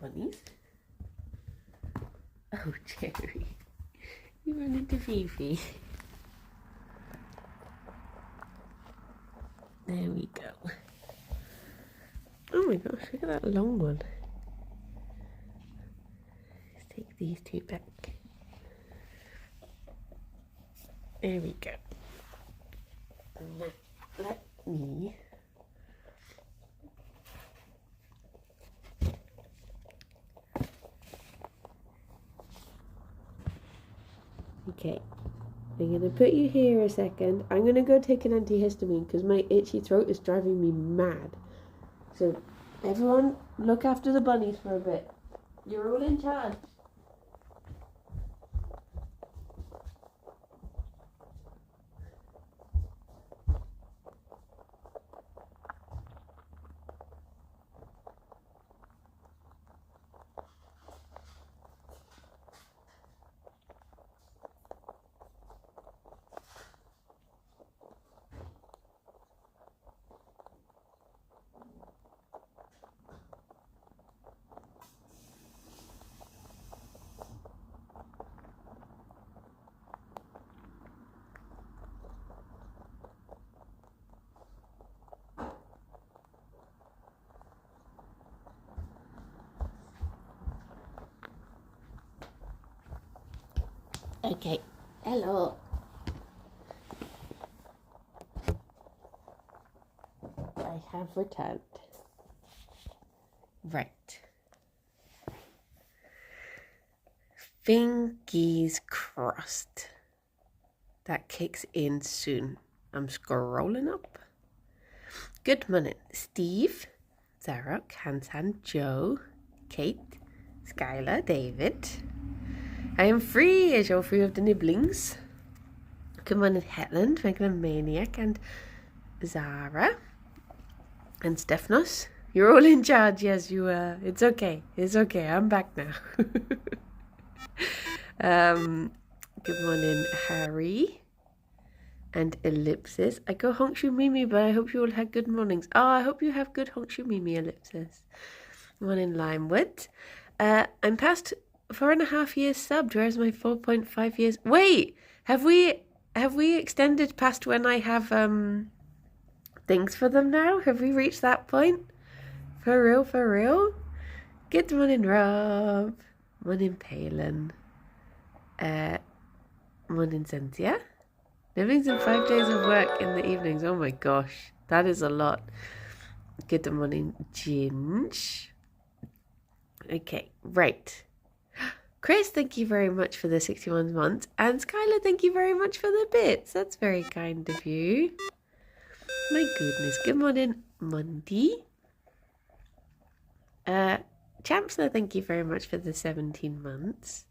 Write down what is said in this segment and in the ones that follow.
bunnies. Oh, Gerry. You run into Fifi. There we go. Oh my gosh, look at that long one. Let's take these two back. There we go. Now, let me... Okay, I'm going to put you here a second. I'm going to go take an antihistamine because my itchy throat is driving me mad. So, everyone, look after the bunnies for a bit. You're all in charge. Okay, hello. I have returned. Right. Fingers crossed. That kicks in soon. I'm scrolling up. Good morning, Steve, Sarah, Kansan, Joe, Kate, Skylar, David. I am free as you're free of the nibblings. Good morning, Helen, Megalomaniac, and Zara, and Stephanos. You're all in charge, yes, you are. It's okay. It's okay. I'm back now. Good morning, Harry, and Ellipsis. I go Honkshu Mimi, but I hope you all had good mornings. Oh, I hope you have good Honkshu Mimi, Ellipsis. Morning, Limewood. I'm past 4.5 years subbed. Where's my 4.5 years? Wait, have we extended past when I have things for them now? Have we reached that point? For real, for real? Good morning, Rob. Morning, Palin. Morning, Cynthia. Living's in 5 days of work in the evenings. Oh my gosh, that is a lot. Good morning, Ginge. Okay, right. Chris, thank you very much for the 61 months. And Skylar, thank you very much for the bits. That's very kind of you. My goodness. Good morning, Monday. Champsler, thank you very much for the 17 months.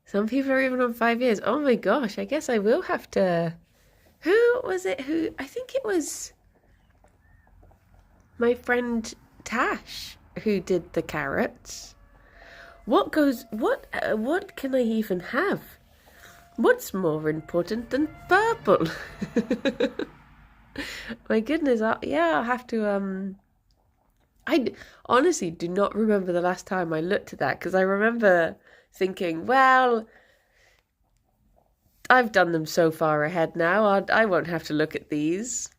Some people are even on 5 years. Oh my gosh, I guess I will have to... Who was it who... I think it was my friend Tash who did the carrots. What can I even have? What's more important than purple? My goodness, I'll have to, I honestly do not remember the last time I looked at that, because I remember thinking, well, I've done them so far ahead now, I won't have to look at these.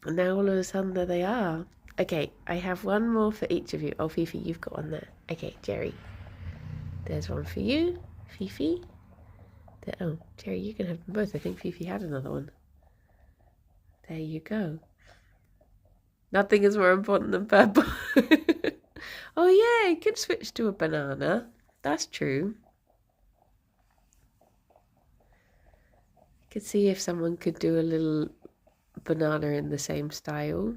And now all of a sudden there they are. Okay, I have one more for each of you. Oh, Fifi, you've got one there. Okay, Gerry. There's one for you, Fifi. Oh, Gerry, you can have them both. I think Fifi had another one. There you go. Nothing is more important than purple. Oh, yeah, you could switch to a banana. That's true. I could see if someone could do a little banana in the same style.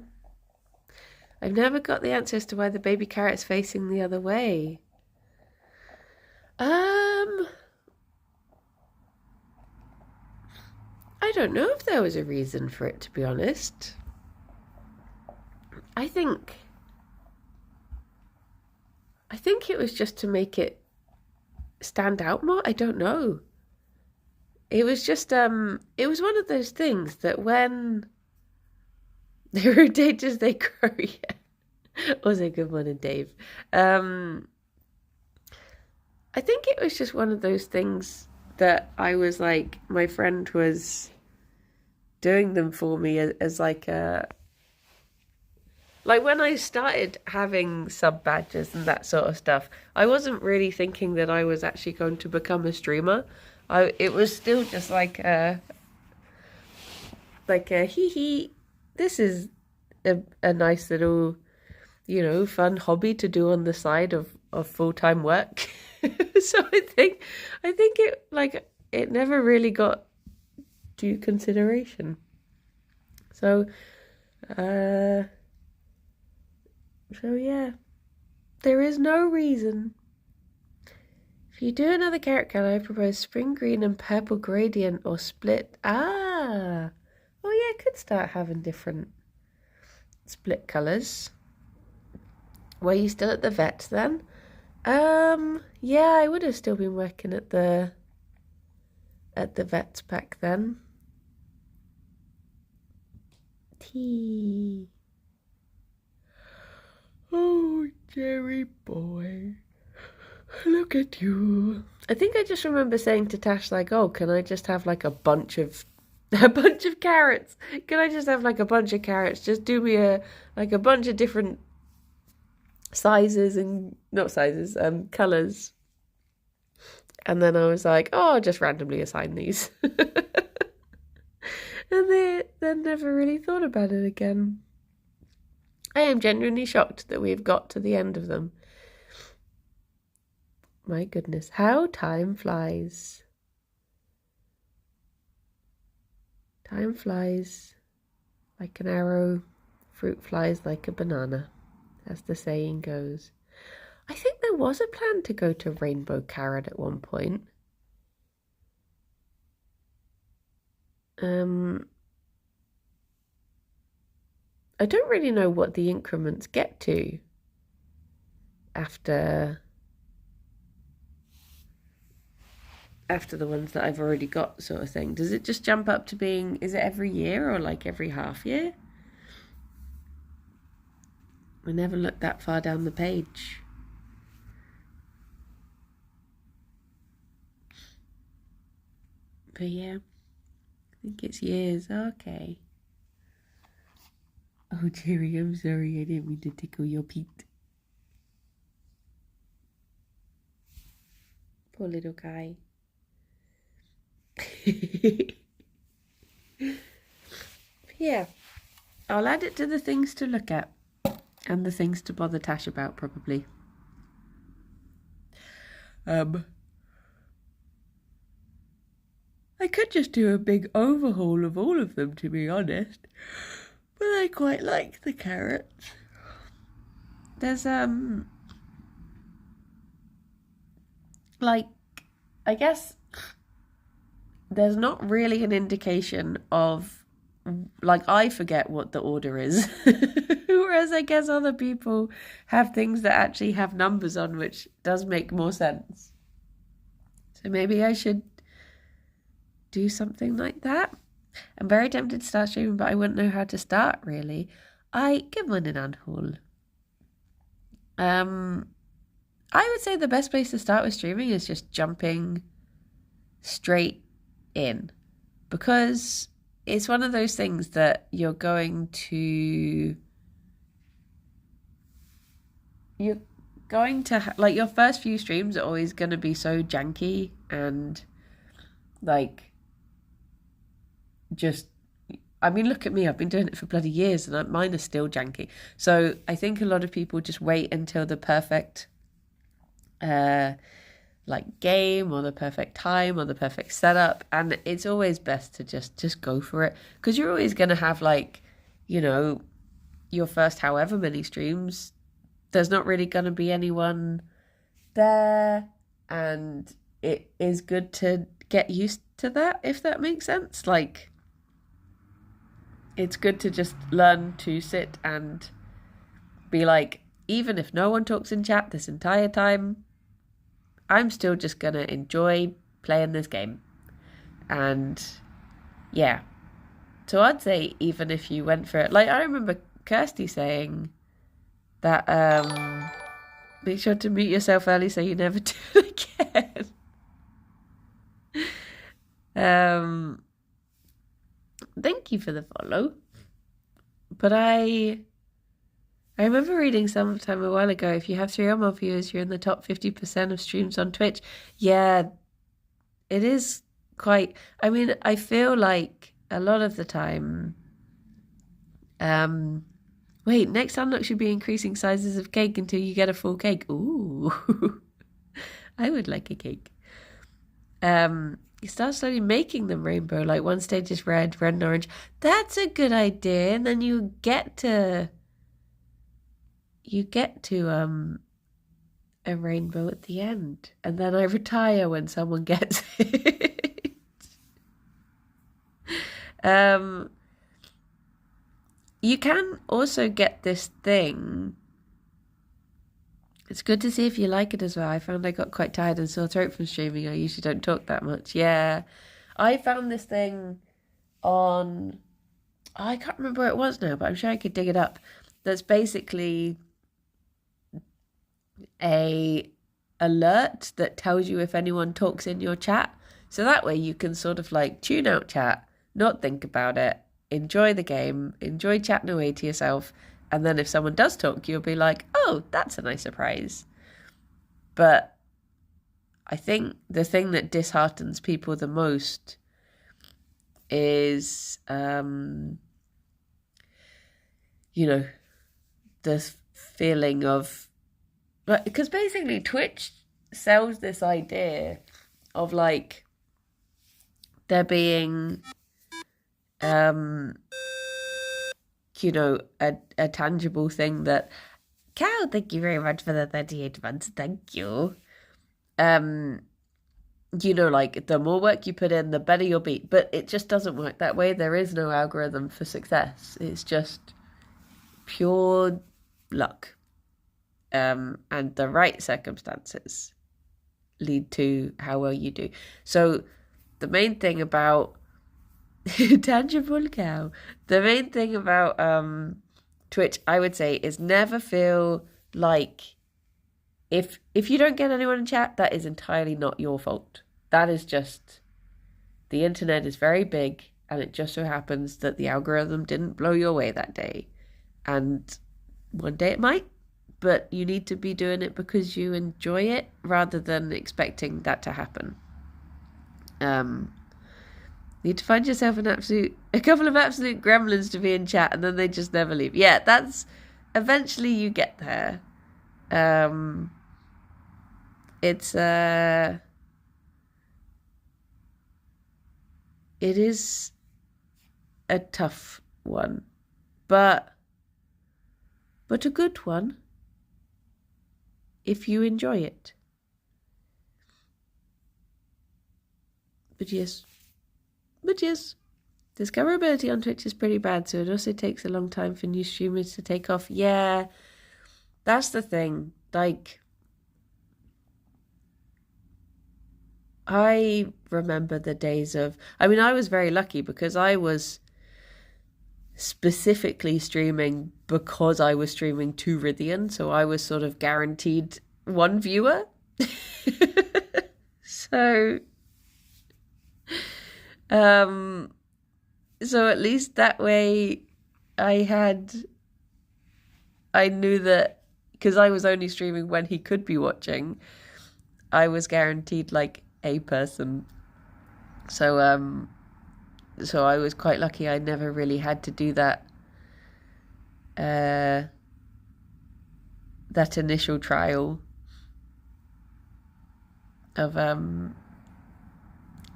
I've never got the answer as to why the baby carrot's facing the other way. I don't know if there was a reason for it, to be honest. I think it was just to make it stand out more. I don't know. It was just, it was one of those things that when they rotate as they grow, yeah. Also, good morning, Dave. I think it was just one of those things that I was like, my friend was doing them for me as like a, like when I started having sub badges and that sort of stuff, I wasn't really thinking that I was actually going to become a streamer. It was still just like a hee hee. This is a nice little, fun hobby to do on the side of full-time work. So I think it never really got due consideration. So yeah, there is no reason. If you do another carrot colour, I propose spring green and purple gradient or split. Oh yeah, I could start having different split colours. Were you still at the vet then? Yeah, I would have still been working at the vets back then. Tea. Oh, Gerry boy, look at you. I think I just remember saying to Tash, like, oh, can I just have like a bunch of carrots? Can I just have like a bunch of carrots? Just do me a bunch of different sizes and not sizes, colours. And then I was like, oh, I'll just randomly assign these. And they then never really thought about it again. I am genuinely shocked that we've got to the end of them. My goodness, how time flies. Time flies like an arrow, fruit flies like a banana, as the saying goes. I think there was a plan to go to Rainbow Carrot at one point. I don't really know what the increments get to after the ones that I've already got, sort of thing. Does it just jump up to being, is it every year or like every half year? I never looked that far down the page. But yeah, I think it's years. Okay. Oh, Gerry, I'm sorry. I didn't mean to tickle your feet. Poor little guy. Yeah, I'll add it to the things to look at and the things to bother Tash about, probably. I could just do a big overhaul of all of them, to be honest. But I quite like the carrots. There's, like, I guess there's not really an indication of, like, I forget what the order is. Whereas I guess other people have things that actually have numbers on, which does make more sense. So maybe I should do something like that. I'm very tempted to start streaming, but I wouldn't know how to start, really. Good morning, Anhul. I would say the best place to start with streaming is just jumping straight in, because it's one of those things that you're going to like, your first few streams are always going to be so janky and like, just, I mean, look at me, I've been doing it for bloody years and mine are still janky. So I think a lot of people just wait until the perfect like game or the perfect time or the perfect setup, and it's always best to just go for it, because you're always going to have, like, your first however many streams, there's not really going to be anyone there, and it is good to get used to that, if that makes sense. Like, it's good to just learn to sit and be like, even if no one talks in chat this entire time, I'm still just going to enjoy playing this game. And yeah, so I'd say even if you went for it, like, I remember Kirsty saying that make sure to mute yourself early so you never do it again. Thank you for the follow. But I remember reading sometime a while ago, if you have 3 or more viewers, you're in the top 50% of streams on Twitch. Yeah, it is quite... I mean, I feel like a lot of the time... wait, next unlock should be increasing sizes of cake until you get a full cake. Ooh. I would like a cake. You start slowly making them rainbow, like one stage is red and orange. That's a good idea. And then you get to a rainbow at the end. And then I retire when someone gets it. You can also get this thing. It's good to see if you like it as well. I found I got quite tired and sore throat from streaming. I usually don't talk that much. Yeah. I found this thing on... I can't remember where it was now, but I'm sure I could dig it up. That's basically a alert that tells you if anyone talks in your chat. So that way you can sort of like tune out chat, not think about it, enjoy the game, enjoy chatting away to yourself. And then if someone does talk, you'll be like, oh, that's a nice surprise. But I think the thing that disheartens people the most is, the feeling of... Because basically Twitch sells this idea of like there being... a tangible thing that... Cow, thank you very much for the 38 months. Thank you. Like the more work you put in, the better you'll be. But it just doesn't work that way. There is no algorithm for success. It's just pure luck. And the right circumstances lead to how well you do. So the main thing about... tangible cow. The main thing about Twitch, I would say, is never feel like if you don't get anyone in chat, that is entirely not your fault. That is just the internet is very big, and it just so happens that the algorithm didn't blow your way that day. And one day it might, but you need to be doing it because you enjoy it rather than expecting that to happen. Need to find yourself a couple of absolute gremlins to be in chat, and then they just never leave. Yeah, that's... Eventually you get there. It is a tough one, but a good one if you enjoy it. But yes, discoverability on Twitch is pretty bad, so it also takes a long time for new streamers to take off. Yeah, that's the thing. Like, I remember the days of... I mean, I was very lucky because I was specifically streaming because I was streaming to Rythian, so I was sort of guaranteed one viewer. So at least that way I knew that because I was only streaming when he could be watching, I was guaranteed like a person. So I was quite lucky. I never really had to do that initial trial of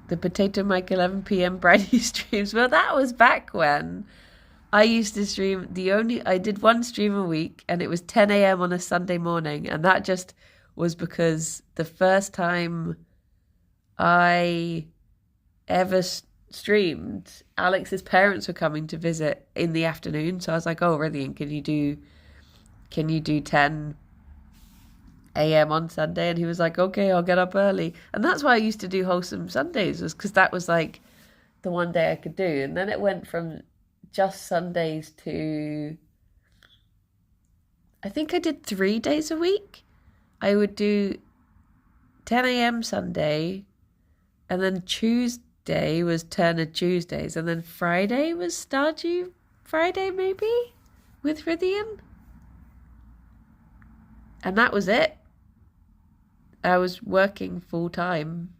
the Potato Mike 11 p.m. Brady streams. Well, that was back when I used to stream. I did one stream a week, and it was 10 a.m. on a Sunday morning, and that just was because the first time I ever streamed, Alex's parents were coming to visit in the afternoon, so I was like, "Oh, Rythian, can you do 10 a.m. on Sunday?" And he was like, "Okay, I'll get up early." And that's why I used to do Wholesome Sundays, was because that was like the one day I could do. And then it went from just Sundays to, I think I did 3 days a week. I would do 10 a.m. Sunday, and then Tuesday was Turner Tuesdays, and then Friday was Stardew Friday, maybe, with Ffion. And that was it. I was working full time.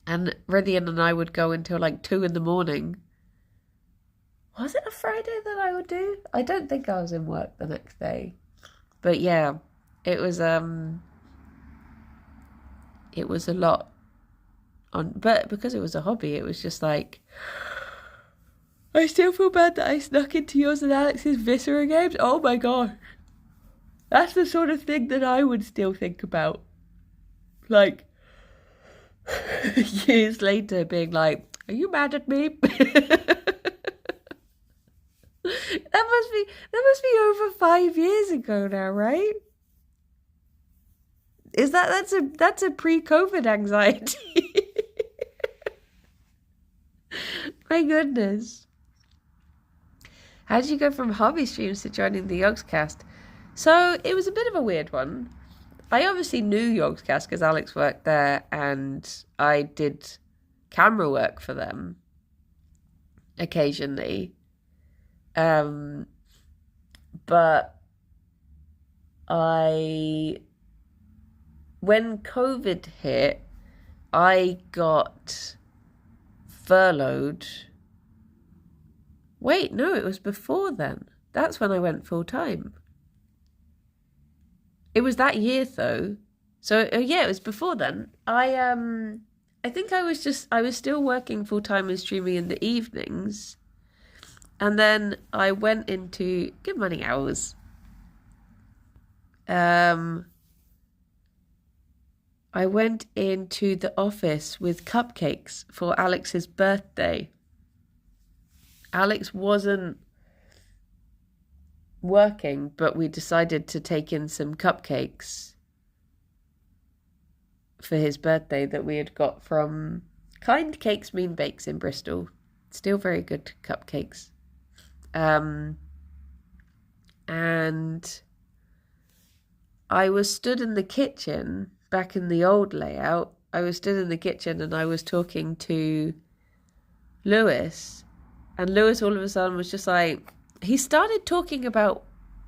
And Ffion and I would go until like 2 in the morning. Was it a Friday that I would do? I don't think I was in work the next day. But yeah, it was a lot on, but because it was a hobby, it was just like, I still feel bad that I snuck into yours and Alex's Viscera games. Oh my gosh. That's the sort of thing that I would still think about. Like, years later being like, are you mad at me? That must be over 5 years ago now, right? Is that's a pre-COVID anxiety? My goodness. How did you go from hobby streams to joining the Yogscast? So it was a bit of a weird one. I obviously knew Yogscast because Alex worked there and I did camera work for them occasionally. But when COVID hit, I got furloughed. Wait, no, it was before then. That's when I went full time. It was that year though. So yeah, it was before then. I think I was still working full time and streaming in the evenings. And then I went into good morning hours. I went into the office with cupcakes for Alex's birthday. Alex wasn't working, but we decided to take in some cupcakes for his birthday that we had got from Kind Cakes Mean Bakes in Bristol. Still very good cupcakes. And I was stood in the kitchen back in the old layout. I was stood in the kitchen and I was talking to Lewis, and Lewis all of a sudden was just like, he started talking about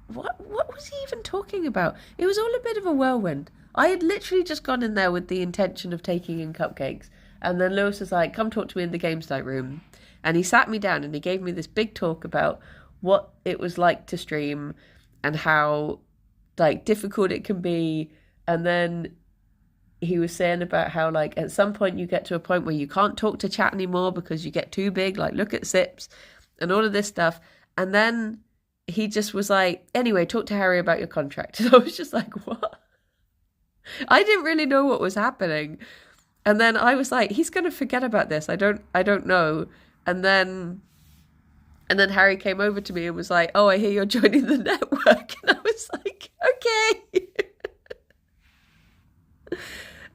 what was he even talking about? It was all a bit of a whirlwind. I had literally just gone in there with the intention of taking in cupcakes, and then Lewis was like, come talk to me in the games night room. And he sat me down and he gave me this big talk about what it was like to stream and how like difficult it can be. And then he was saying about how like at some point you get to a point where you can't talk to chat anymore because you get too big, like look at Sips and all of this stuff. And then he just was like, anyway, talk to Harry about your contract. And I was just like, what? I didn't really know what was happening. And then I was like, he's going to forget about this. I don't know. And then Harry came over to me and was like, oh, I hear you're joining the network. And I was like, okay.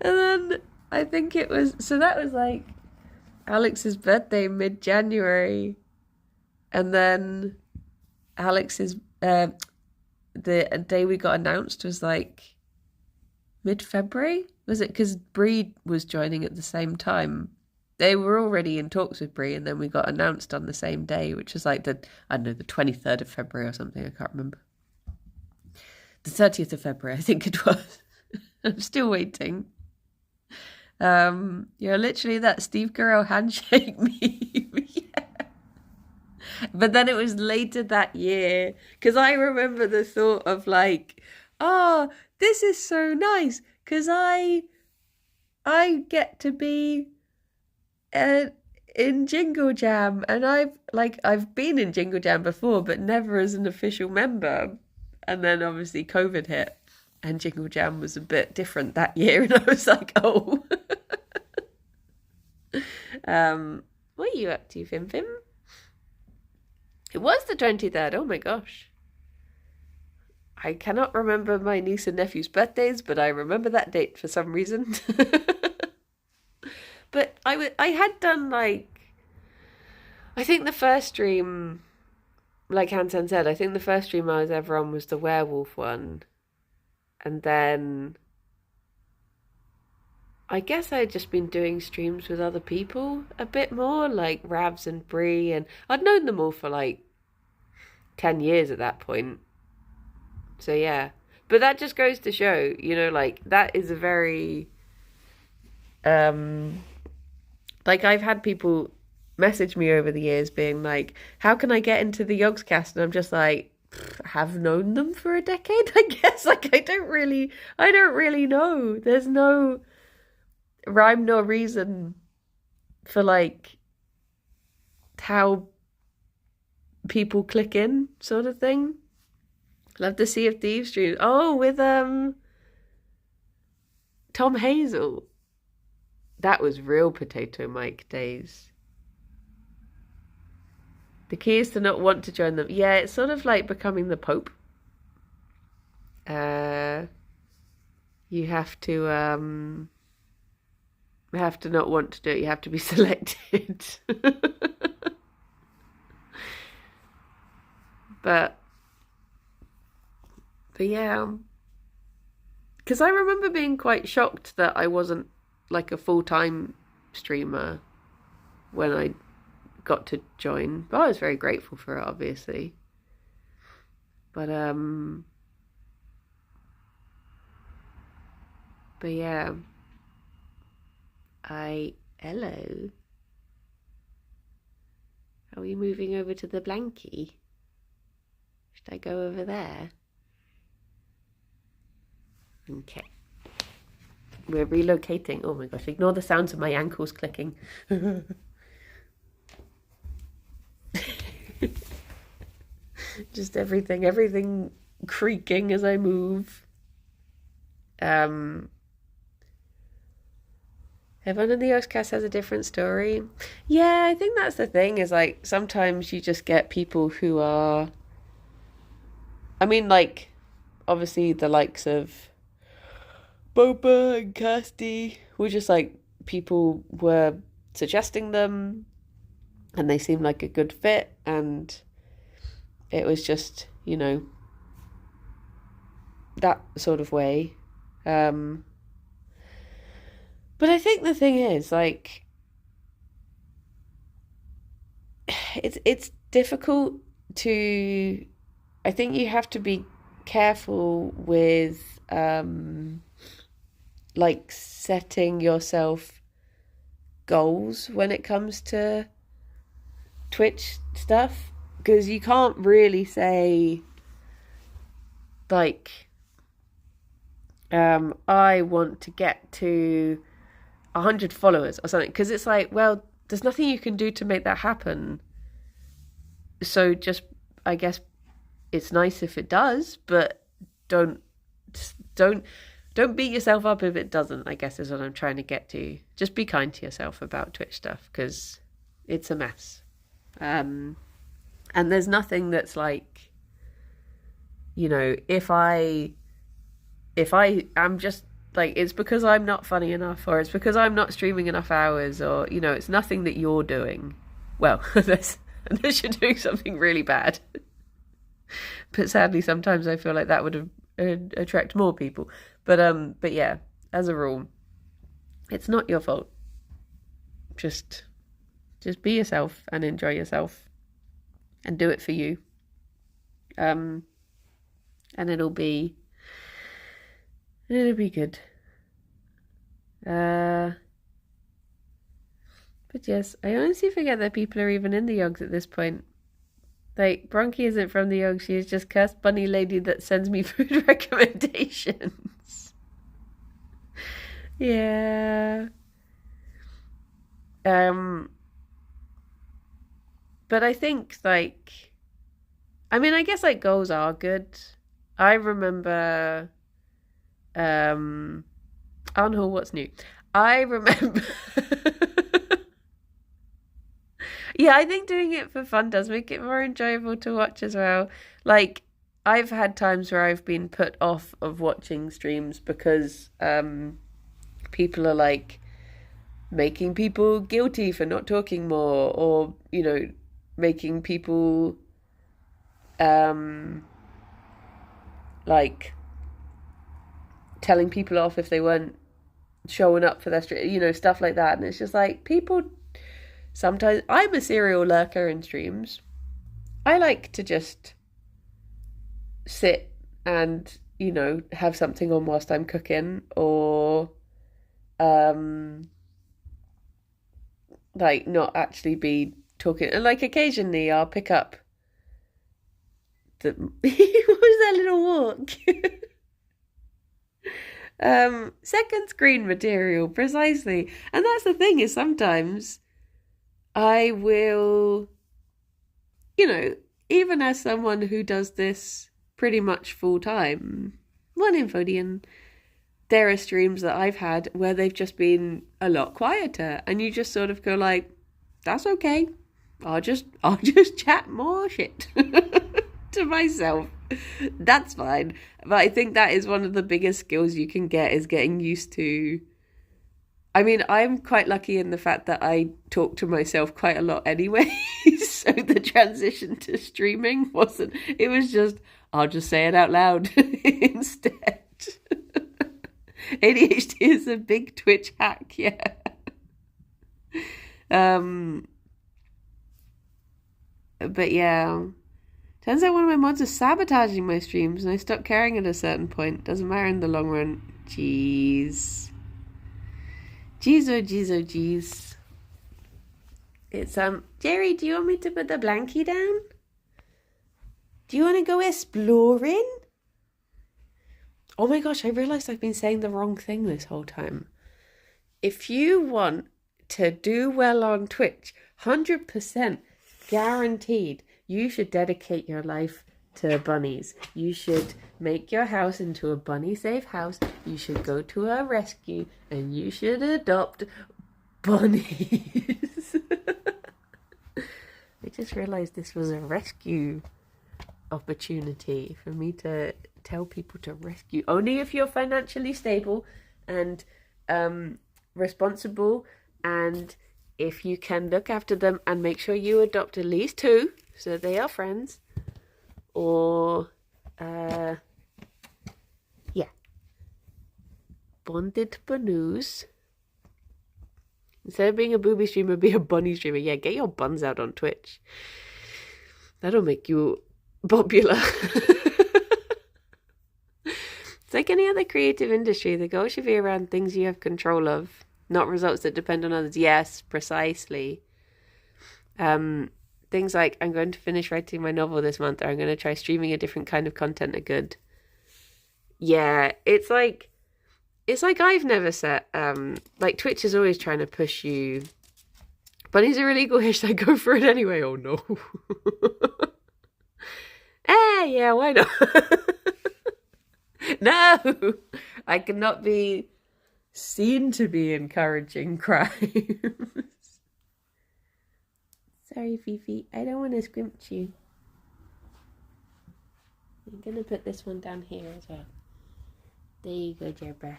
And then I think it was, so that was like Alex's birthday, mid-January. And then Alex's, the day we got announced was like mid-February. Was it? Because Bree was joining at the same time. They were already in talks with Bree, and then we got announced on the same day, which was like the 23rd of February or something. I can't remember. The 30th of February, I think it was. I'm still waiting. You're literally that Steve Carell handshake meme. Yeah. But then it was later that year, because I remember the thought of like, oh, this is so nice, because I get to be in Jingle Jam, and I've been in Jingle Jam before, but never as an official member. And then obviously COVID hit, and Jingle Jam was a bit different that year, and I was like, oh. What are you up to, Fim Fim? It was the 23rd. Oh my gosh. I cannot remember my niece and nephew's birthdays, but I remember that date for some reason. But I had done like, I think the first stream like Hansen said, I think the first stream I was ever on was the werewolf one. And then I guess I'd just been doing streams with other people a bit more, like Ravs and Bree, and I'd known them all for like 10 years at that point. So yeah. But that just goes to show, like that is a very like I've had people message me over the years being like, how can I get into the Yogscast? And I'm just like, have known them for a decade, I guess. Like I don't really know. There's no rhyme nor reason for like how people click in, sort of thing. Love the Sea of Thieves stream. Oh, with Tom Hazel. That was real Potato Mike days. The key is to not want to join them. Yeah, it's sort of like becoming the Pope. You have to not want to do it. You have to be selected. But yeah, because I remember being quite shocked that I wasn't like a full-time streamer when I got to join. But I was very grateful for it, obviously. But yeah, hello. Are we moving over to the blankie? Should I go over there? Okay. We're relocating. Oh my gosh, ignore the sounds of my ankles clicking. Just everything creaking as I move. Everyone in the Yogscast has a different story. Yeah, I think that's the thing, is like sometimes you just get people who are, I mean, like obviously the likes of Boba and Kirsty were just like, people were suggesting them and they seemed like a good fit, and it was just, that sort of way. But I think the thing is, like, it's difficult to, I think you have to be careful with like setting yourself goals when it comes to Twitch stuff, because you can't really say like I want to get to 100 followers or something, because it's like, well, there's nothing you can do to make that happen. So just, I guess it's nice if it does, but don't beat yourself up if it doesn't, I guess is what I'm trying to get to. Just be kind to yourself about Twitch stuff, because it's a mess. And there's nothing that's like, if I am just like, it's because I'm not funny enough, or it's because I'm not streaming enough hours, or, it's nothing that you're doing. Well, unless you're doing something really bad. But sadly, sometimes I feel like that would attract more people. But yeah, as a rule, it's not your fault. Just be yourself and enjoy yourself and do it for you. And it'll be good. But yes, I honestly forget that people are even in the Yogs at this point. Like, Bronchi isn't from the Yogs, she is just cursed bunny lady that sends me food recommendations. Yeah. But I think, like, I mean, I guess, like, goals are good. I remember, Arnhall, what's new? I remember... Yeah, I think doing it for fun does make it more enjoyable to watch as well. Like, I've had times where I've been put off of watching streams because people are like making people guilty for not talking more, or making people like telling people off if they weren't showing up for their stream, you know, stuff like that. And it's just like, people sometimes, I'm a serial lurker in streams. I like to just sit and, you know, have something on whilst I'm cooking, or like not actually be talking. And like occasionally I'll pick up the what was that little walk? Second screen material, precisely. And that's the thing, is sometimes I will, you know, even as someone who does this pretty much full time, one Infodian, there are streams that I've had where they've just been a lot quieter, and you just sort of go like, that's okay. I'll just chat more shit to myself. That's fine. But I think that is one of the biggest skills you can get, is getting used to. I mean, I'm quite lucky in the fact that I talk to myself quite a lot anyway. So the transition to streaming wasn't, it was just, I'll just say it out loud instead. ADHD is a big Twitch hack, yeah. But yeah, turns out one of my mods is sabotaging my streams, and I stopped caring at a certain point. Doesn't matter in the long run. Jeez. Jeez, oh jeez, oh jeez. It's, Gerry, do you want me to put the blankie down? Do you want to go exploring? Oh my gosh, I realised I've been saying the wrong thing this whole time. If you want to do well on Twitch, 100% guaranteed, you should dedicate your life to bunnies. You should make your house into a bunny safe house. You should go to a rescue, and you should adopt bunnies. I just realised this was a rescue opportunity for me to tell people to rescue. Only if you're financially stable and responsible, and if you can look after them and make sure you adopt at least 2 so they are friends, or yeah, bonded bunnies. Instead of being a booby streamer, be a bunny streamer. Yeah, get your buns out on Twitch. That'll make you popular. It's like any other creative industry. The goal should be around things you have control of, not results that depend on others. Yes, precisely. Things like, I'm going to finish writing my novel this month, or I'm going to try streaming a different kind of content are good. Yeah, it's like I've never set, like Twitch is always trying to push you. Bunnies are illegal here, should I go for it anyway? Oh no. Yeah, why not? No, I cannot be seen to be encouraging crimes. Sorry, Fifi, I don't want to squinch you. I'm going to put this one down here as well. There you go, Jabra.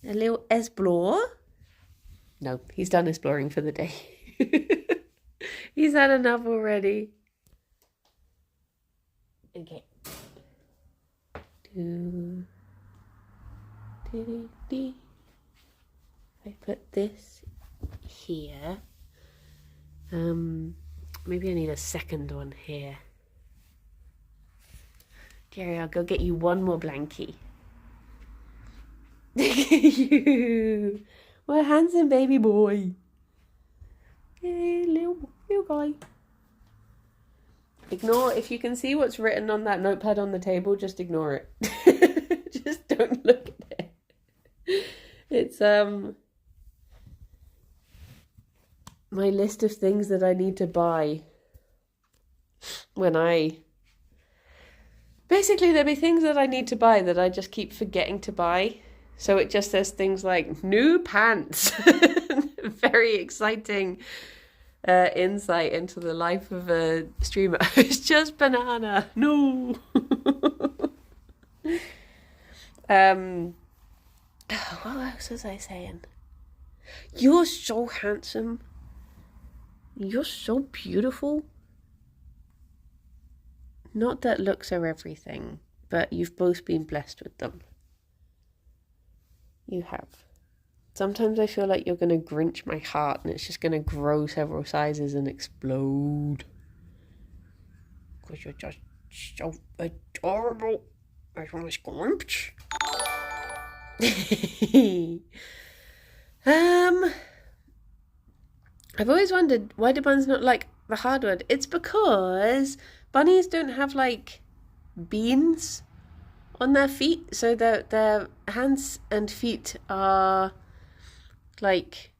A little explore. No, he's done exploring for the day. He's had enough already. Okay. I put this here. Maybe I need a second one here. Gerry, I'll go get you one more blankie. You, what a handsome baby boy. Hey, little guy. Ignore, if you can see what's written on that notepad on the table, just ignore it. Just don't look at it. It's my list of things that I need to buy when basically there'll be things that I need to buy that I just keep forgetting to buy. So it just says things like new pants. Very exciting insight into the life of a streamer. It's just banana. No. What else was I saying? You're so handsome. You're so beautiful. Not that looks are everything, but you've both been blessed with them. You have. Sometimes I feel like you're going to Grinch my heart and it's just going to grow several sizes and explode. Because you're just so adorable. I want to Grinch. I've always wondered, why do buns not like the hardwood? It's because bunnies don't have like beans on their feet, so their hands and feet are like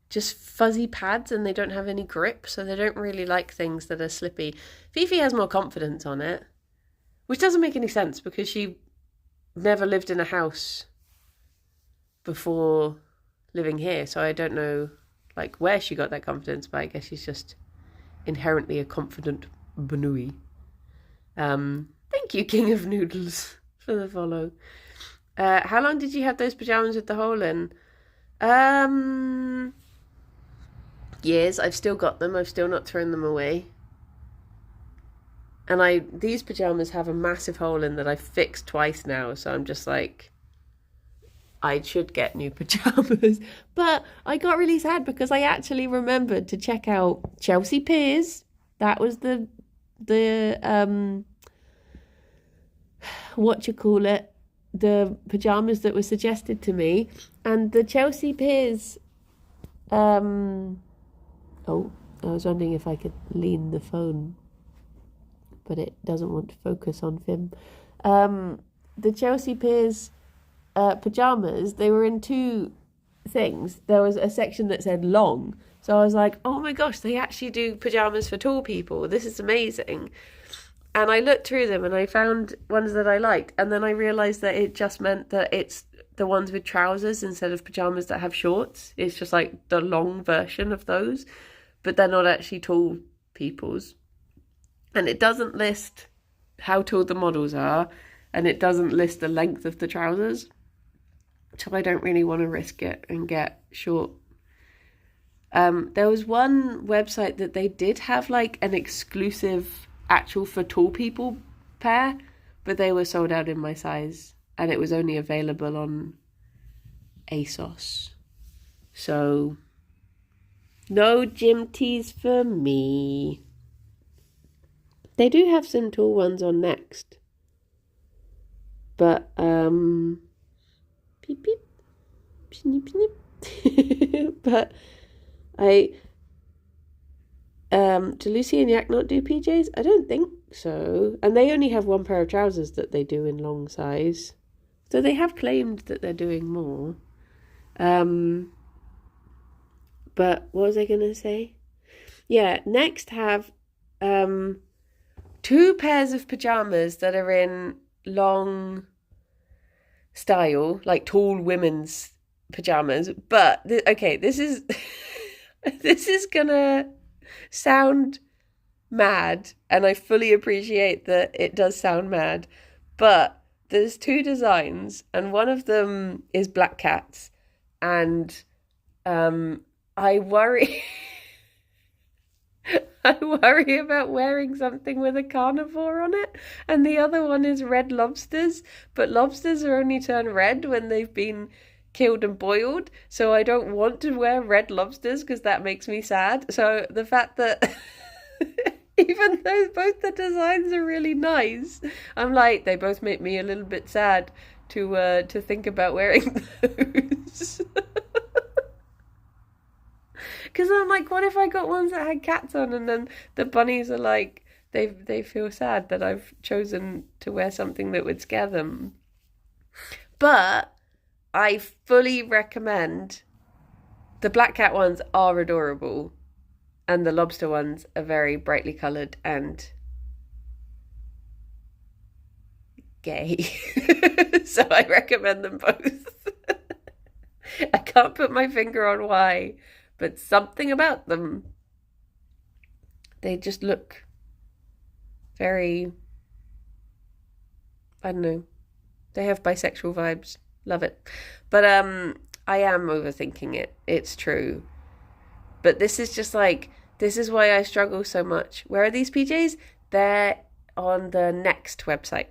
just fuzzy pads and they don't have any grip, so they don't really like things that are slippy. Fifi has more confidence on it, which doesn't make any sense because she never lived in a house before living here, so I don't know like where she got that confidence, but I guess she's just inherently a confident Banui. Thank you, King of Noodles, for the follow. How long did you have those pajamas with the hole in? Years. I've still got them. I've still not thrown them away. And these pajamas have a massive hole in that I've fixed twice now, so I'm just like, I should get new pajamas. But I got really sad because I actually remembered to check out Chelsea Piers. That was the the pajamas that were suggested to me, and the Chelsea Piers I was wondering if I could lean the phone, but it doesn't want to focus on Fim. The Chelsea Piers pajamas, they were in two things. There was a section that said long, so I was like, oh my gosh, they actually do pajamas for tall people, this is amazing. And I looked through them and I found ones that I liked, and then I realised that it just meant that it's the ones with trousers instead of pajamas that have shorts. It's just like the long version of those, but they're not actually tall people's. And it doesn't list how tall the models are, and it doesn't list the length of the trousers, so I don't really want to risk it and get short. There was one website that they did have like an exclusive actual for tall people pair, but they were sold out in my size and it was only available on ASOS. So no gym tees for me. They do have some tall ones on Next, but beep beep snip snip. But do Lucy and Yak not do PJs? I don't think so. And they only have one pair of trousers that they do in long size, so they have claimed that they're doing more. But what was I going to say? Yeah, Next have two pairs of pajamas that are in long style, like tall women's pajamas. But this is this is gonna sound mad, and I fully appreciate that it does sound mad, but there's two designs and one of them is black cats, and I worry I worry about wearing something with a carnivore on it, and the other one is red lobsters, but lobsters are only turn red when they've been killed and boiled, so I don't want to wear red lobsters because that makes me sad. So the fact that even though both the designs are really nice, I'm like, they both make me a little bit sad to think about wearing those. Because I'm like, what if I got ones that had cats on, and then the bunnies are like, they feel sad that I've chosen to wear something that would scare them. But I fully recommend, the black cat ones are adorable, and the lobster ones are very brightly coloured and gay. So I recommend them both. I can't put my finger on why, but something about them, they just look very, I don't know, they have bisexual vibes. Love it. But I am overthinking it. It's true. But this is just like, this is why I struggle so much. Where are these PJs? They're on the Next website.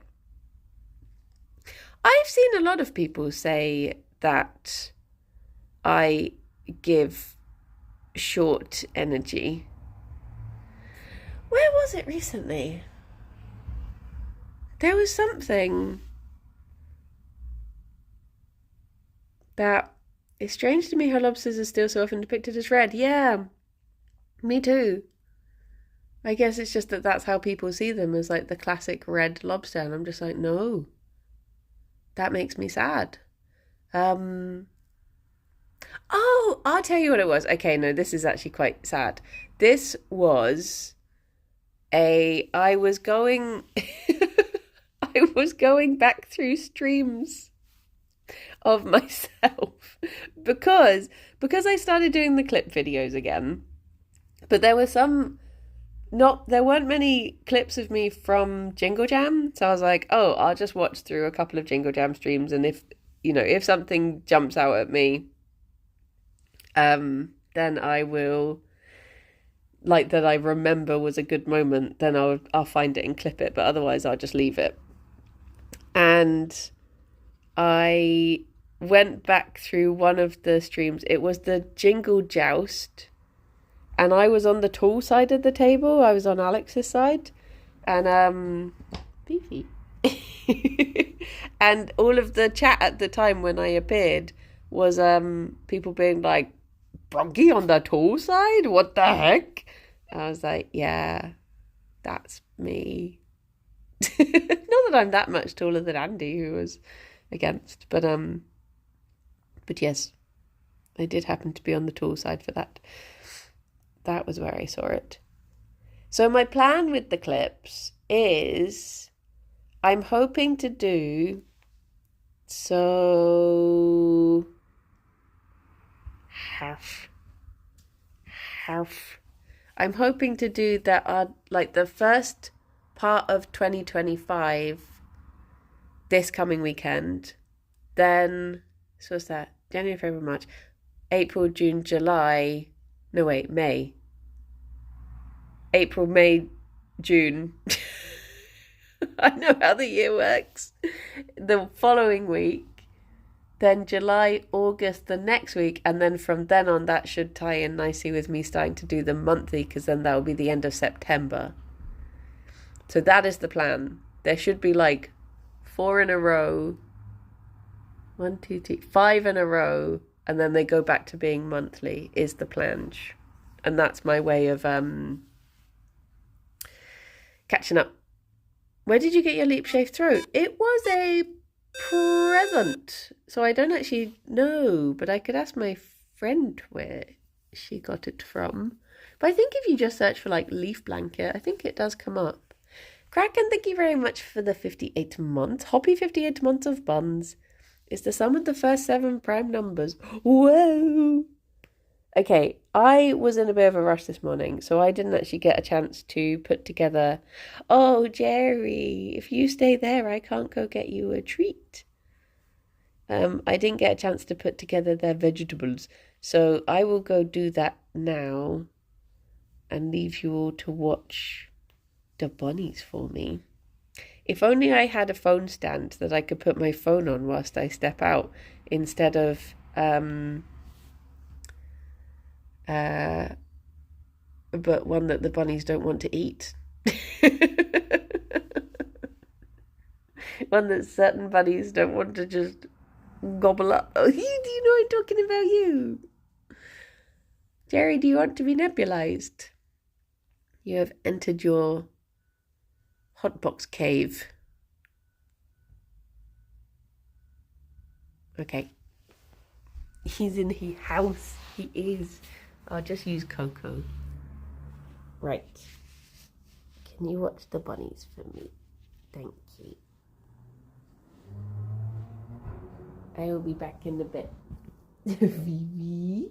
I've seen a lot of people say that I give short energy. Where was it recently? There was something that it's strange to me how lobsters are still so often depicted as red. Yeah, me too. I guess it's just that that's how people see them, as like the classic red lobster, and I'm just like, no, that makes me sad. Oh, I'll tell you what it was. Okay, no, this is actually quite sad. This was I was going I was going back through streams of myself because I started doing the clip videos again. But there weren't many clips of me from Jingle Jam, so I was like, oh, I'll just watch through a couple of Jingle Jam streams, and if something jumps out at me, then I will, like, that I remember was a good moment, then I'll find it and clip it, but otherwise I'll just leave it. And I went back through one of the streams. It was the Jingle Joust, and I was on the tall side of the table. I was on Alex's side, and Beefy. And all of the chat at the time when I appeared was people being like, Bronky on the tall side? What the heck? I was like, yeah, that's me. Not that I'm that much taller than Andy, who was against, but yes, I did happen to be on the tall side for that. That was where I saw it. So my plan with the clips is I'm hoping to do half. I'm hoping to do that like the first part of 2025 this coming weekend. Then, so what's that? January, February, March, April, June, July. No, wait, May. April, May, June. I know how the year works. The following week. Then July, August the next week. And then from then on, that should tie in nicely with me starting to do them monthly, because then that will be the end of September. So that is the plan. There should be like 4 in a row. 1, 2, 3, 5 in a row. And then they go back to being monthly is the plan. And that's my way of catching up. Where did you get your leap shaved throat? It was a present. So I don't actually know, but I could ask my friend where she got it from. But I think if you just search for like leaf blanket, I think it does come up. Kraken, thank you very much for the 58 months. Hoppy 58 months of buns. It's the sum of the first 7 prime numbers. Whoa! Okay, I was in a bit of a rush this morning, so I didn't actually get a chance to put together, oh, Gerry, if you stay there, I can't go get you a treat. I didn't get a chance to put together their vegetables, so I will go do that now and leave you all to watch the bunnies for me. If only I had a phone stand that I could put my phone on whilst I step out, instead of but one that the bunnies don't want to eat. One that certain bunnies don't want to just gobble up. Oh, do you know I'm talking about you? Gerry, do you want to be nebulized? You have entered your hotbox cave. Okay. He's in his house. He is. I'll just use Coco. Right. Can you watch the bunnies for me? Thank you. I will be back in a bit. Vivi.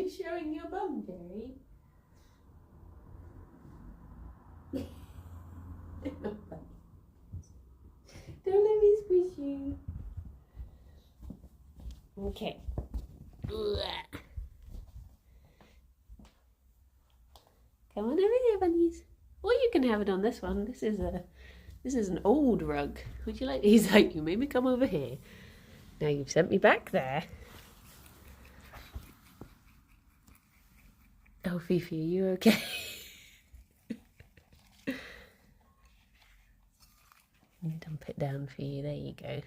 You're showing your bum, Gerry. Don't let me squish you. Okay. Come on over here, bunnies. Or you can have it on this one. This is an old rug. Would you like? He's like, you made me come over here. Now you've sent me back there. Oh, Fifi, are you okay? Let me dump it down for you. There you go.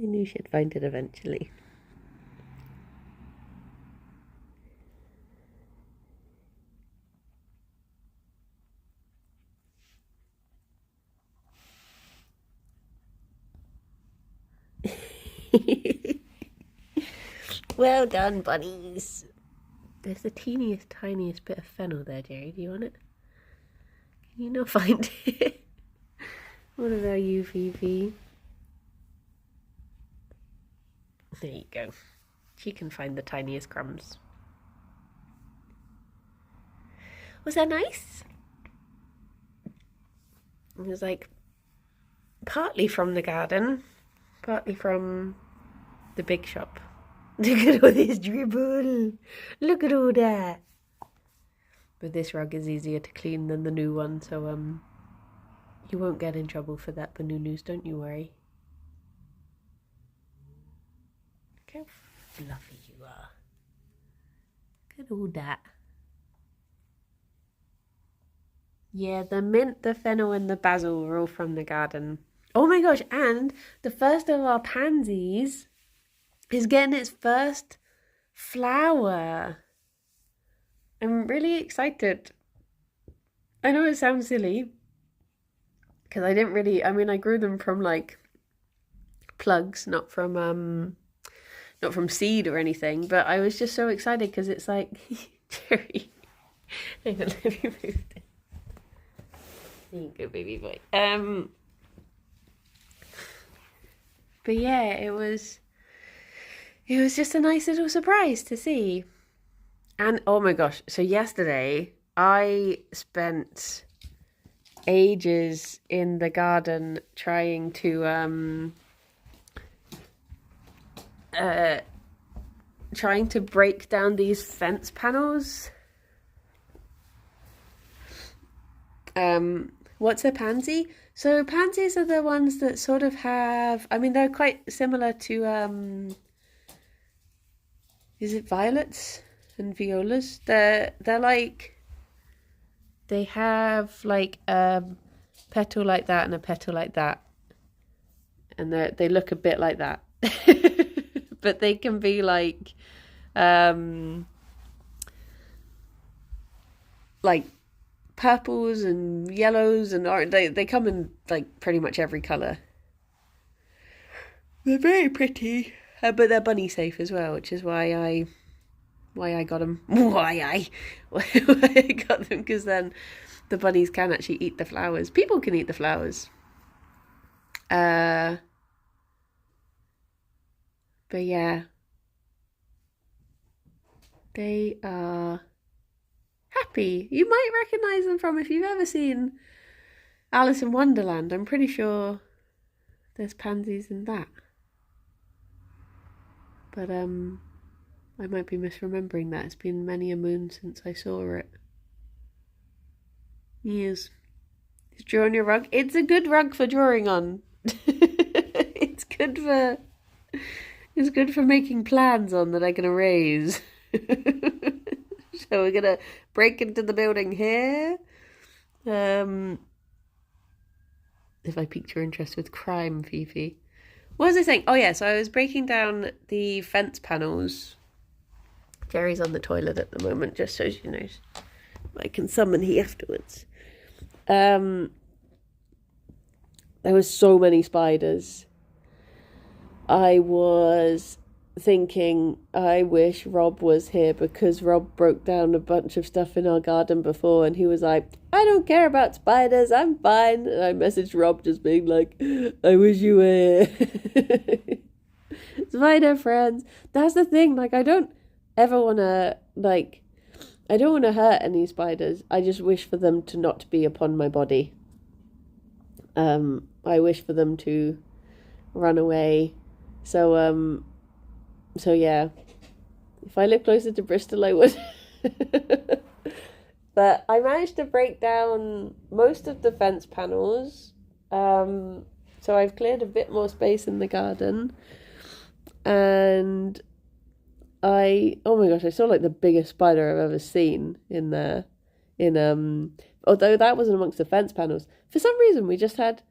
I knew she'd find it eventually. Well done, bunnies. There's the teeniest, tiniest bit of fennel there, Gerry. Do you want it? Can you not find it? What about you, Fifi? There you go. She can find the tiniest crumbs. Was that nice? It was like partly from the garden, partly from the big shop. Look at all this dribble. Look at all that. But this rug is easier to clean than the new one, so you won't get in trouble for that, Banunus, don't you worry. Look how fluffy you are. Look at all that. Yeah, the mint, the fennel, and the basil were all from the garden. Oh my gosh, and the first of our pansies is getting its first flower. I'm really excited. I know it sounds silly because I grew them from like plugs, not from seed or anything, but I was just so excited because it's like Gerry. Hang on, let me move this. There you go, baby boy. But yeah, it was just a nice little surprise to see. And oh my gosh, so yesterday I spent ages in the garden trying to break down these fence panels. What's a pansy? So pansies are the ones that sort of have, they're quite similar to is it violets and violas? They're like, they have like a petal like that and a petal like that, and they look a bit like that. But they can be like purples and yellows and orange. They come in like pretty much every colour. They're very pretty, but they're bunny safe as well, which is why I got them. Why I got them, because then the bunnies can actually eat the flowers. People can eat the flowers. But yeah, they are happy. You might recognise them from, if you've ever seen Alice in Wonderland. I'm pretty sure there's pansies in that. But I might be misremembering that. It's been many a moon since I saw it. Yes. It's drawing your rug. It's a good rug for drawing on. It's good for making plans on that I can erase. So we're gonna break into the building here. If I piqued your interest with crime, Fifi. What was I saying? Oh yeah, so I was breaking down the fence panels. Gerry's on the toilet at the moment, just so she knows. I can summon he afterwards. There was so many spiders. I was thinking, I wish Rob was here, because Rob broke down a bunch of stuff in our garden before, and he was like, I don't care about spiders, I'm fine. And I messaged Rob just being like, I wish you were here. Spider friends. That's the thing, like, I don't ever want to, I don't want to hurt any spiders. I just wish for them to not be upon my body. I wish for them to run away. So yeah, if I lived closer to Bristol, I would. But I managed to break down most of the fence panels. So I've cleared a bit more space in the garden. And oh my gosh, I saw like the biggest spider I've ever seen in there. Although that wasn't amongst the fence panels. For some reason, we just had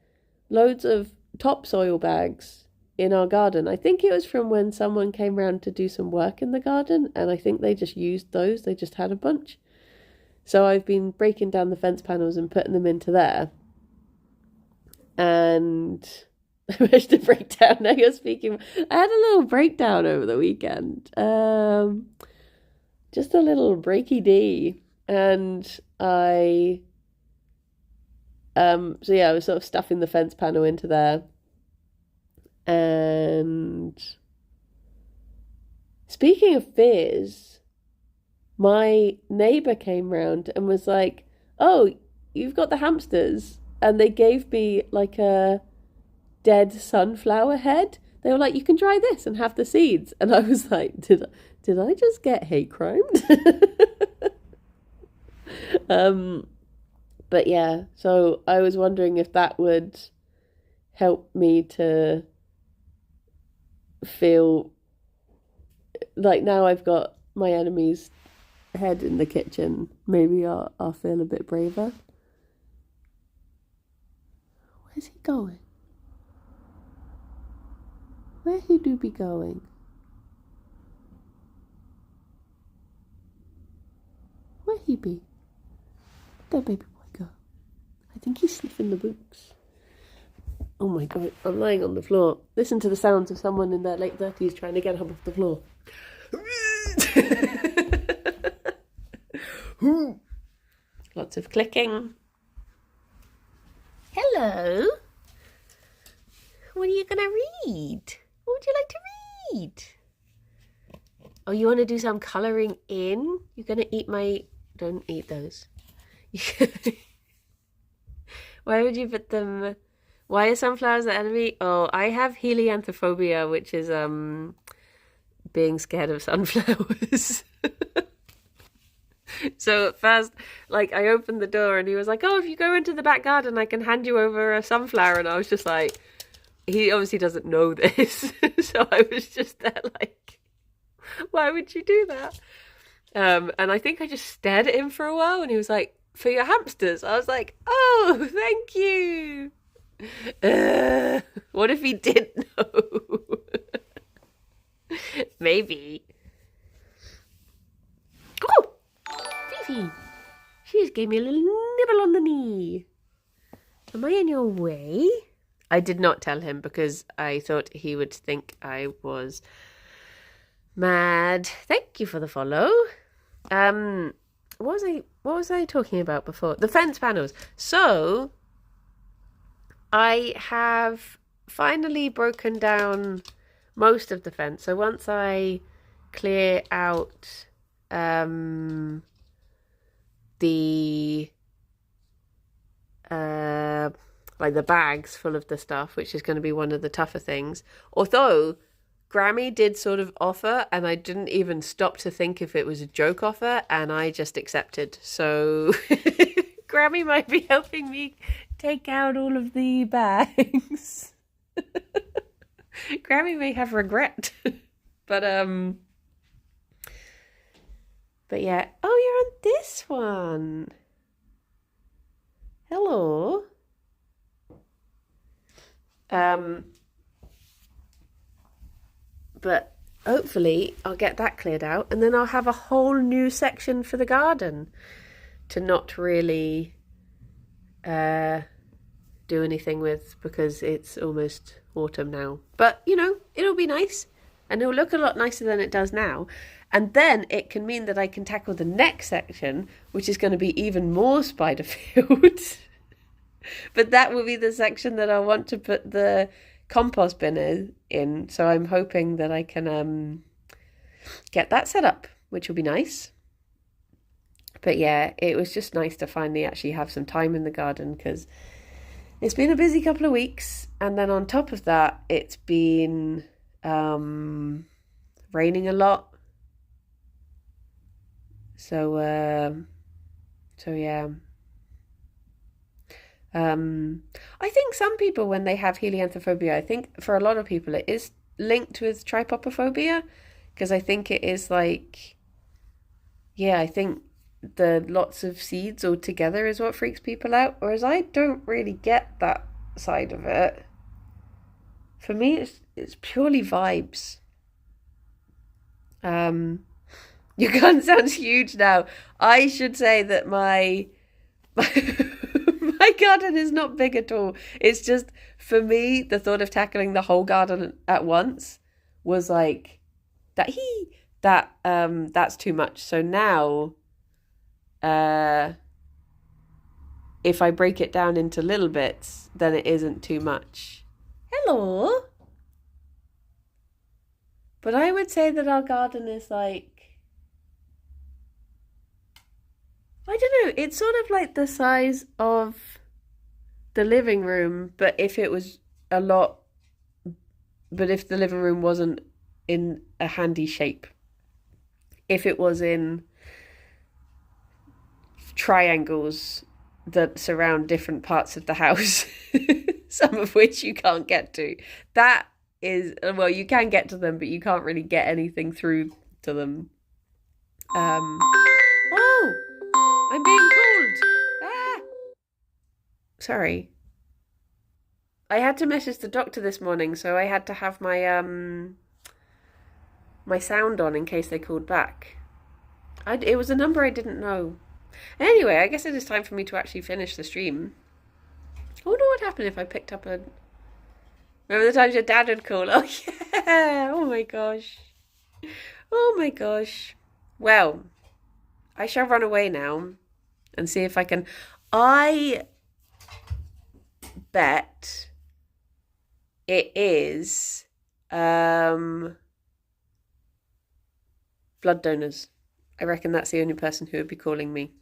loads of topsoil bags in our garden. I think it was from when someone came round to do some work in the garden, and I think they just used those. They just had a bunch. So I've been breaking down the fence panels and putting them into there. And I managed to break down. Now you're speaking. I had a little breakdown over the weekend. Just a little breaky-dee. And so yeah, I was sort of stuffing the fence panel into there. And speaking of fears, my neighbour came round and was like, oh, you've got the hamsters. And they gave me like a dead sunflower head. They were like, you can try this and have the seeds. And I was like, did I just get hate crimed? But yeah, so I was wondering if that would help me to feel like, now I've got my enemy's head in the kitchen, maybe I'll feel a bit braver. Where's he going? Where he do be going? Where he be? There baby boy go. I think he's sniffing the boots. Oh my god, I'm lying on the floor. Listen to the sounds of someone in their late 30s trying to get up off the floor. Lots of clicking. Hello. What are you going to read? What would you like to read? Oh, you want to do some colouring in? You're going to eat my... Don't eat those. Why would you put them... Why are sunflowers the enemy? Oh, I have helianthrophobia, which is being scared of sunflowers. So at first, like, I opened the door and he was like, oh, if you go into the back garden, I can hand you over a sunflower. And I was just like, he obviously doesn't know this. So I was just there like, why would you do that? And I think I just stared at him for a while and he was like, for your hamsters. I was like, oh, thank you. What if he did know? Maybe. Oh! Fifi! She just gave me a little nibble on the knee. Am I in your way? I did not tell him because I thought he would think I was mad. Thank you for the follow. What was I talking about before? The fence panels. So I have finally broken down most of the fence. So once I clear out the like the bags full of the stuff, which is going to be one of the tougher things. Although Grammy did sort of offer, and I didn't even stop to think if it was a joke offer, and I just accepted. So Grammy might be helping me take out all of the bags. Grammy may have regret. But yeah. Oh, you're on this one. Hello. But hopefully I'll get that cleared out and then I'll have a whole new section for the garden to not really do anything with because it's almost autumn now. But, you know, it'll be nice and it'll look a lot nicer than it does now. And then it can mean that I can tackle the next section, which is going to be even more spider fields. But that will be the section that I want to put the compost bin in. So I'm hoping that I can get that set up, which will be nice. But yeah, it was just nice to finally actually have some time in the garden because it's been a busy couple of weeks. And then on top of that, it's been raining a lot. So yeah. I think some people, when they have helianthrophobia, I think for a lot of people it is linked with trypopophobia, because I think it is like, yeah, I think the lots of seeds all together is what freaks people out, whereas I don't really get that side of it. For me, it's purely vibes. Your gun sounds huge now. I should say that my garden is not big at all. It's just, for me, the thought of tackling the whole garden at once was like that's too much. So now if I break it down into little bits, then it isn't too much. Hello. But I would say that our garden is like, I don't know, it's sort of like the size of the living room, but if it was but if the living room wasn't in a handy shape, if it was in triangles that surround different parts of the house, some of which you can't get to, that is, well, you can get to them, but you can't really get anything through to them. Oh, I'm being called. Ah! Sorry. I had to message the doctor this morning, so I had to have my my sound on in case they called back. It was a number I didn't know. Anyway, I guess it is time for me to actually finish the stream. I wonder what happened if I picked up a... Remember the times your dad would call? Oh, yeah. Oh, my gosh. Oh, my gosh. Well, I shall run away now and see if I can... I bet it is blood donors. I reckon that's the only person who would be calling me.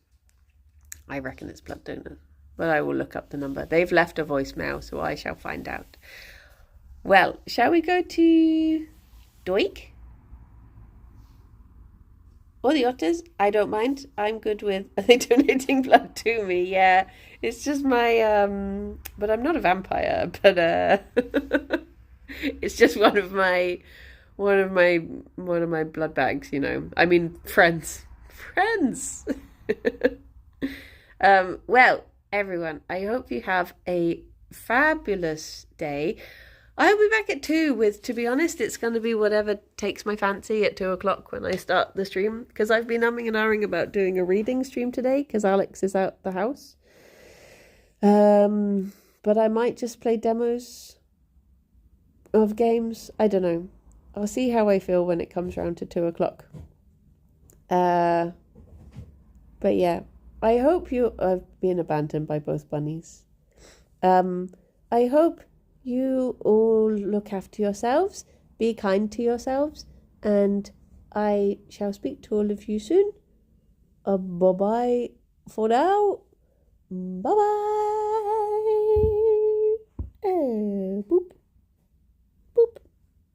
I reckon it's blood donor. But I will look up the number. They've left a voicemail, so I shall find out. Well, shall we go to Doik? Or the otters? I don't mind. I'm good with... Are they donating blood to me? Yeah. It's just my... But I'm not a vampire. But it's just one of my blood bags, you know. I mean, friends. Friends! Well, everyone, I hope you have a fabulous day. I'll be back at 2 with, to be honest, it's going to be whatever takes my fancy at 2 o'clock when I start the stream. Because I've been umming and ahhing about doing a reading stream today because Alex is out the house. But I might just play demos of games. I don't know. I'll see how I feel when it comes around to 2 o'clock. But yeah, I hope you have been abandoned by both bunnies. I hope you all look after yourselves, be kind to yourselves, and I shall speak to all of you soon. Bye-bye for now. Bye-bye. Boop.